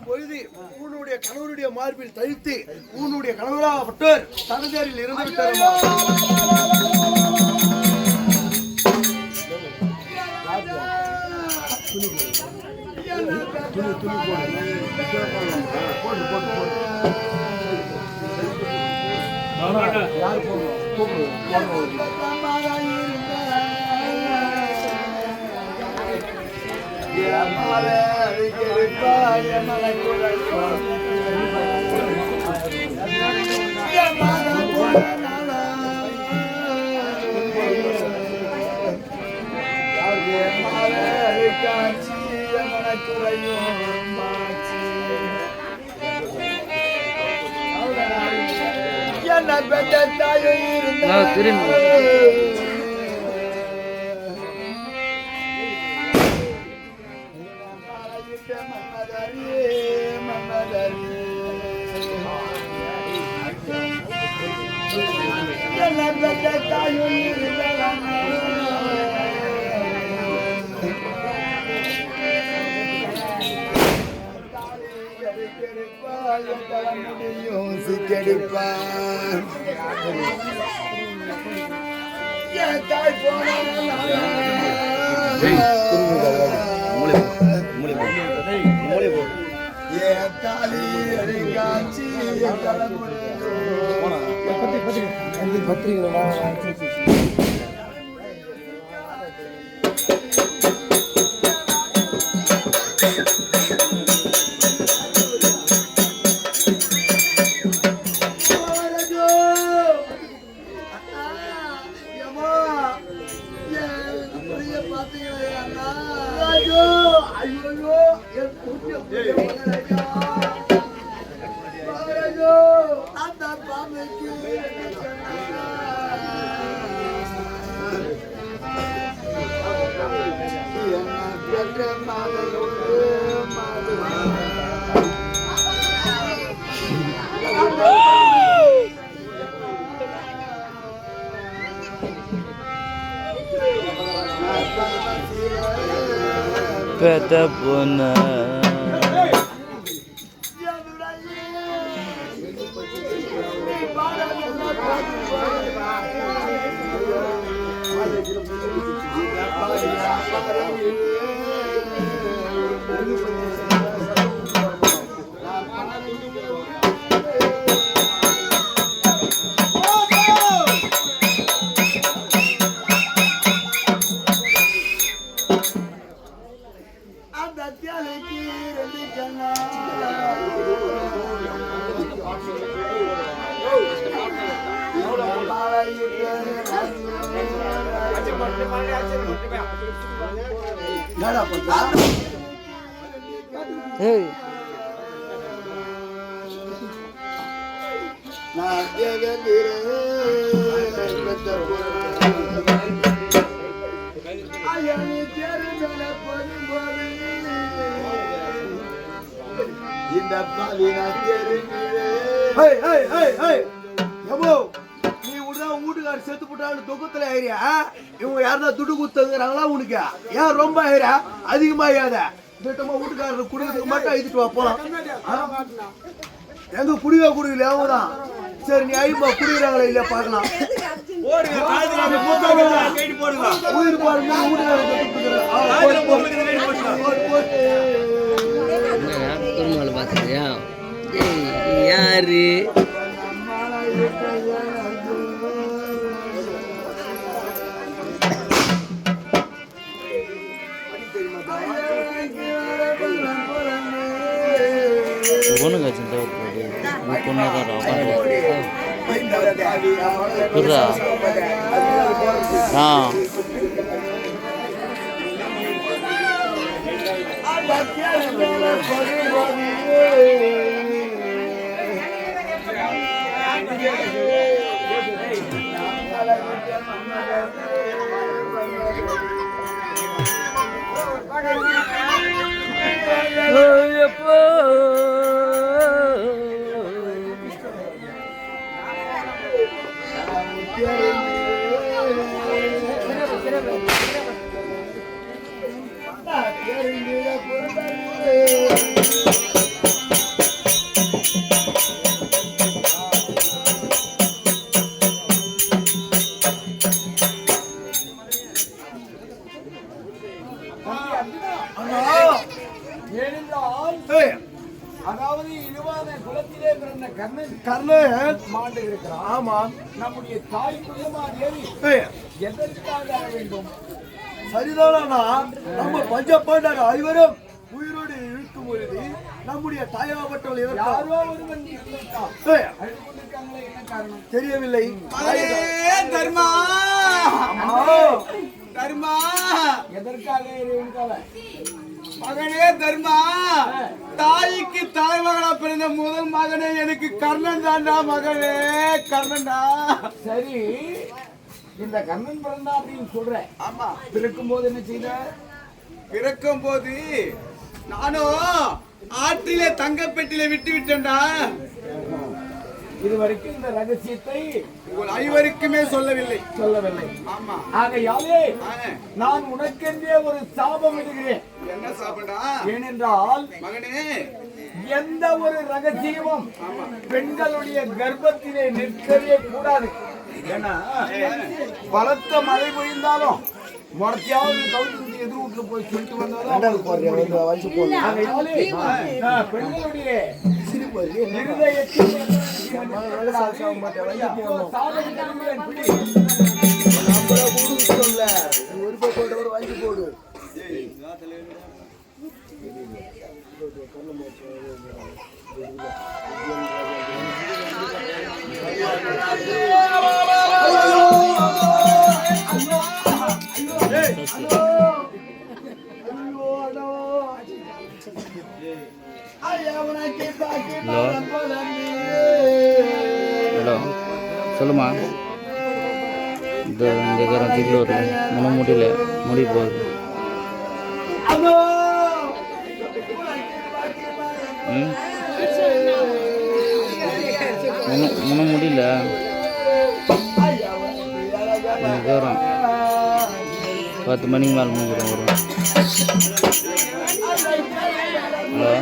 பொழுது உன்னுடைய கணவருடைய மார்பில் தழித்து உன்னுடைய கணவராகப்பட்டோர் தனதேரில் இருந்து விட்டார். Petapuna hey வீட்டுக்கார செத்து போட்டாலும் துக்கத்துல ஆயிரியா? இவங்க யாருன்னா துடு குத்துங்கிறாங்களா உனக்கு? ஏன் ரொம்ப ஆயிரா? அதிகமா ஏத திட்டமா வீட்டுக்காரர் குடிக்கிறதுக்கு மட்டும் எழுதிட்டு வா போலாம். எங்க குடிவா குடிக்கல அவங்கதான். சரி நீ ஐம்பா குடிக்கிறாங்களா இல்லையா பாக்கலாம். உயிர் பாருங்க பாத்தியா யாரு பொண்ணுங்க சின்ன பொண்ணு Yeah. அதாவது இழுவாத குலத்திலே பிறந்த கர்ணன் மாண்டு இருக்கிறான். ஆமா, நம்முடைய தாய் குலமாதேவி எதற்காக அழ வேண்டும்? சரிதானா? நம்ம பஞ்சபாண்டர் ஐவரும் உயிரோடு இருக்கும் பொழுது நம்முடைய தாயாகப்பட்டவள் யாரோ ஒருவன் என்ன காரணம் தெரியவில்லை. தர்மா தர்மா எதற்காக மகனே தர்மா, தாய்க்கு தலைமகனா பிறந்த முதல் மகனே எனக்கு கர்ணன் தான்டா மகனே, கர்ணன்டா. சரி, இந்த கர்ணன் பிறந்தா அப்படின்னு சொல்றேன். ஆமா, பிறக்கும் போது என்ன செய்த? பிறக்கும் போது நானும் ஆற்றிலே தங்கப்பெட்டியில விட்டு விட்டேன்டா. இதுவரைக்கும் இந்த ரகசியத்தை உங்கள் ஐவருக்குமே சொல்லவில்லை. ஆமா, ஆகையாலே நான் உனக்கென்றே ஒரு சாபம் இடுகிறேன். என்ன சாபம்டா? ஏனென்றால் மகனே, எந்த ஒரு ரகசியமும் பெண்களுடைய கர்ப்பத்திலே நிற்கவே கூடாது. ஏன்னா பலத்த மழை பொழிந்தாலும் மொரத்தையாவது கவுத்து எதிர் வீட்டுல போய் சொல்லிட்டு வந்தாலும் பெண்களுடைய ஹலோ, சொல்லுமா. இந்த திகில் வருது, முடியல, முடி போகுது. முடியல, வரும் 10 மணிக்கு மேலே முடிஞ்சிடும். வரும். ஹலோ,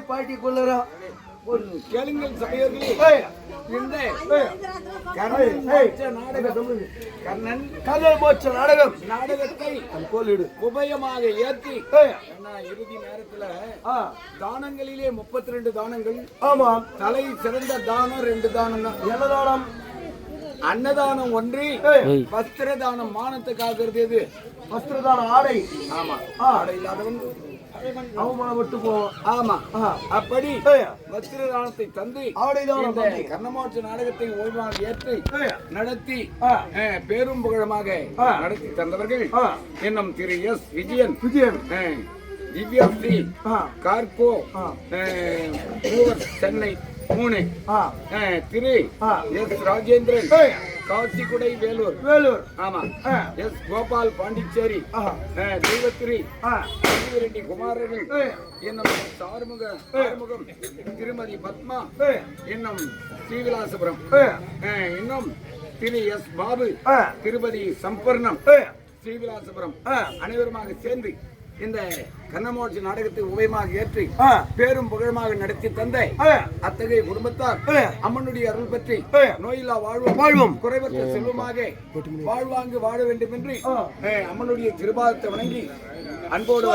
பாட்டி கொள்ளுறோம். கேளுங்கள் சபையோர்களே, கர்ணன் மோட்ச நாடகத்தை உபயமாக ஏற்றி இறுதி நேரத்துல தானங்களிலே 32 தானங்கள். ஆமா, தலை சிறந்த தானம் 2 தானம் தான். என்ன தானம்? அன்னதானம் 1, வஸ்திர தானம் மானத்துக்காக எது? வஸ்திரதானம் ஆடை. ஆமா, ஆடை இல்லாதவன் அவமானப்பட்டு போவோம். ஆமா, அப்படி வஸ்திரதானத்தை தந்து கர்ணமோட்ச நாடகத்தை ஓய்வாக ஏற்று நடத்தி பேரும் புகழமாக நடத்தி தந்தவர்கள் என்னும் திரு எஸ் விஜயன், திவ்யா ஸ்ரீ, கார்கோ, சென்னை 3, திரு எஸ் ராஜேந்திரன், காசிக்குடை வேலூர். ஆமா, எஸ் கோபால் பாண்டிச்சேரி, தெய்வத்திரி ரெட்டி குமாரர்கள் என்னும் ஆறுமுகம், திருமதி பத்மா என்னும் ஸ்ரீவிலாசபுரம், இன்னும் திரு எஸ் பாபு, திருப்பதி சம்பர்ணம், ஸ்ரீவிலாசபுரம் அனைவருமாக சேர்ந்து இந்த கர்ணமோட்ச நாடகத்தை உபயமாக ஏற்றி பேரும் புகழமாக நடத்தி தந்த அத்தகைய குடும்பத்தார் அம்மனுடைய அருள் பற்றி நோயில்லா வாழ்வும் குறைவற்ற செல்வமாக வாழ்வாங்கு வாழ வேண்டும் என்று அம்மனுடைய திருபாதத்தை வணங்கி அன்போடு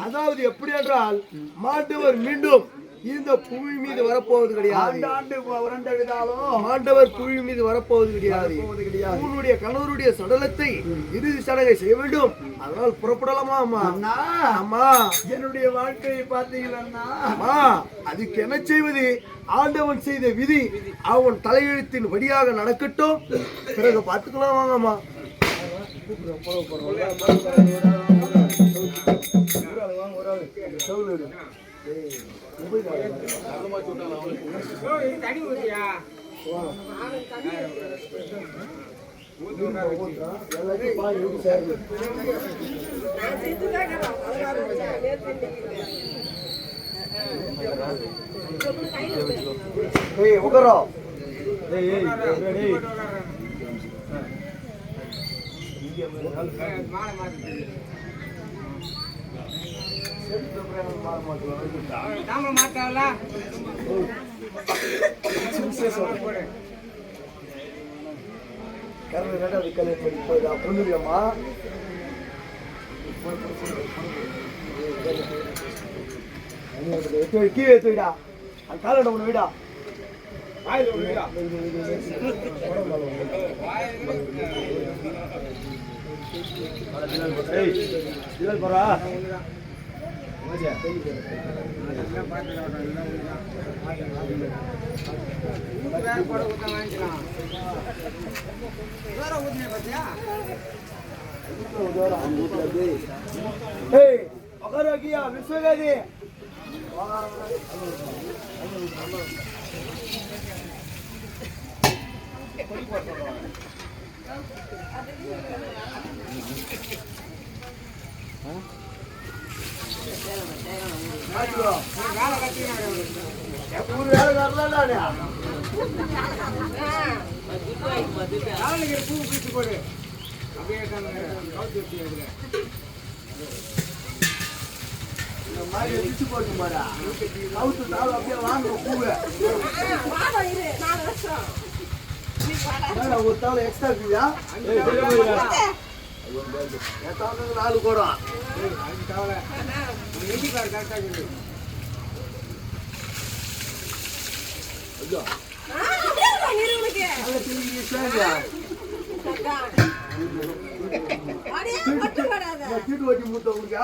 அதாவது எப்படி என்றால் மாண்டவர் மீண்டும் இந்த புவி மீது வரப்போவது கிடையாது. ஆண்டவர் புவி மீது வரப்போவது கிடையாது. உன்னுடைய கணவருடைய சடலத்தை இறுதி சடங்கை செய்ய வேண்டும். அதனால் புறப்படலாமா அம்மா? அம்மா, என்னுடைய வாழ்க்கையை பார்த்தீங்களா? அம்மா, அதுக்கு என்ன செய்வது? ஆண்டவன் செய்த விதி அவன் தலையெழுத்தின் வழியாக நடக்கட்டும். பிறகு பார்த்துக்கலாம் வாங்கம்மா. உகரோ பொண்ணுமா கீழே தூடா காலோட ஒண்ணு விடா போறா விஸ்வகாதி ஒரு தாள் எக்ஸ்ட்ரா இருக்குதா? 4 கோடம் தீட்டு வட்டி மூத்த உங்களுக்கு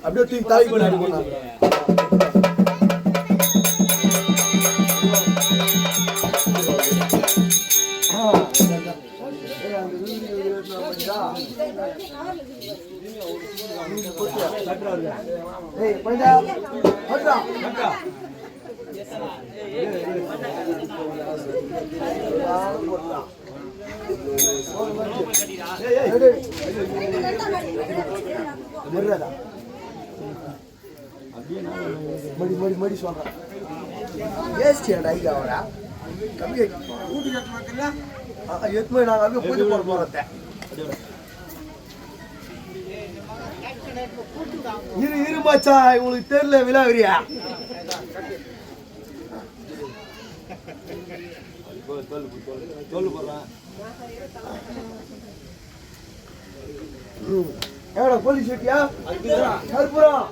அப்படியே தூக்கி தாய் பண்ணி மடி மடி மடி சொல்றேன் எத்துமே நாங்கள் அப்படியே பூஜை போட போறத இருமாச்சா உங்களுக்கு தெரியல விழாவிரியா எவ்வளோ போலீஸ் வெட்டியா கற்பூரம்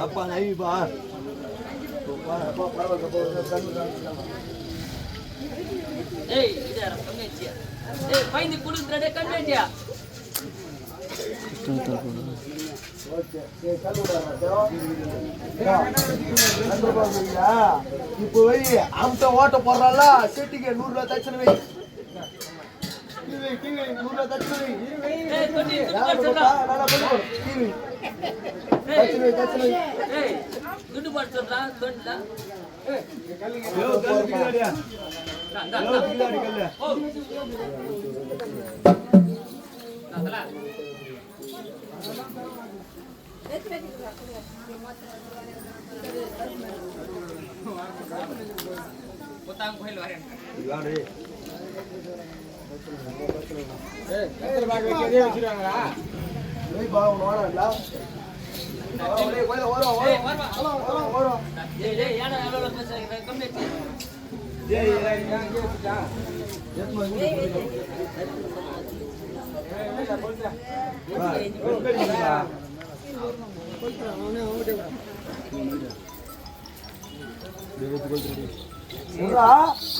அப்பா நைப்பா இப்போ வை அம்ட்ட ஓட்ட போடுறால செட்டிக்கு 100 ரூபாய் தட்சணை வை 100 ரூபாய் தட்சணை வை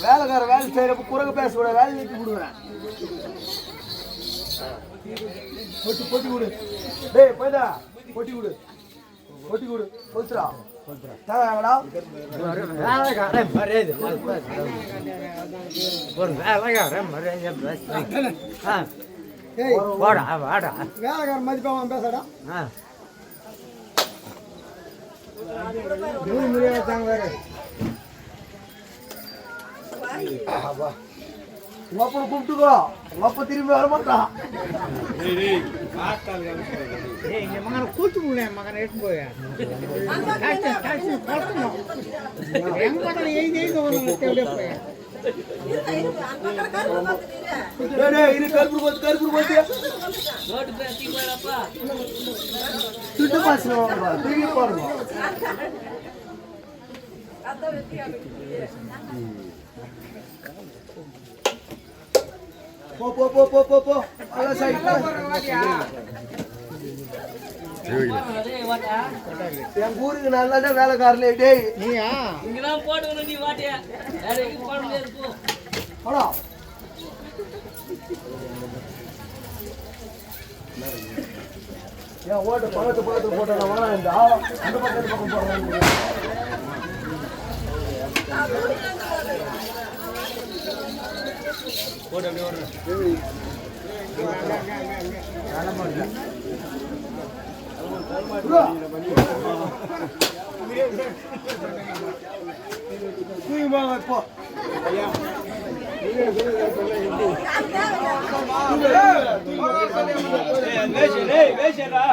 வேலைக்கார வேலை செய்யறப்ப குரங்க பேசக்கூட வேலை நிறுத்தி விடுவேன். பொட்டி கொடு டேய் போய்தா பொட்டி கொடு போச்சுடா தேவையாடா வேலைக்கார மதிப்பாக பேசடா கூப்பிட்டுக்கோ அப்ப திரும்பி வர மாட்டான். கூட்டு முடியும் மகன் எடுத்து போய் எங்க பார்த்தாலும் எழுதி போய் துட்டு பாசு திரும்பி பாருங்க. போ என் ஊருக்கு நல்லதான் வேலைக்காரலே டேய் நீயா இங்கதான் போடுவணும் நீ வாட்டியா வேற எங்க போட முடியாது போ போடா ஏன் ஓட்டு பக்கத்து போட்டா வேணாம் இந்த அந்த பக்கத்து பக்கம் போடுறாங்க. இப்போ வேஷரா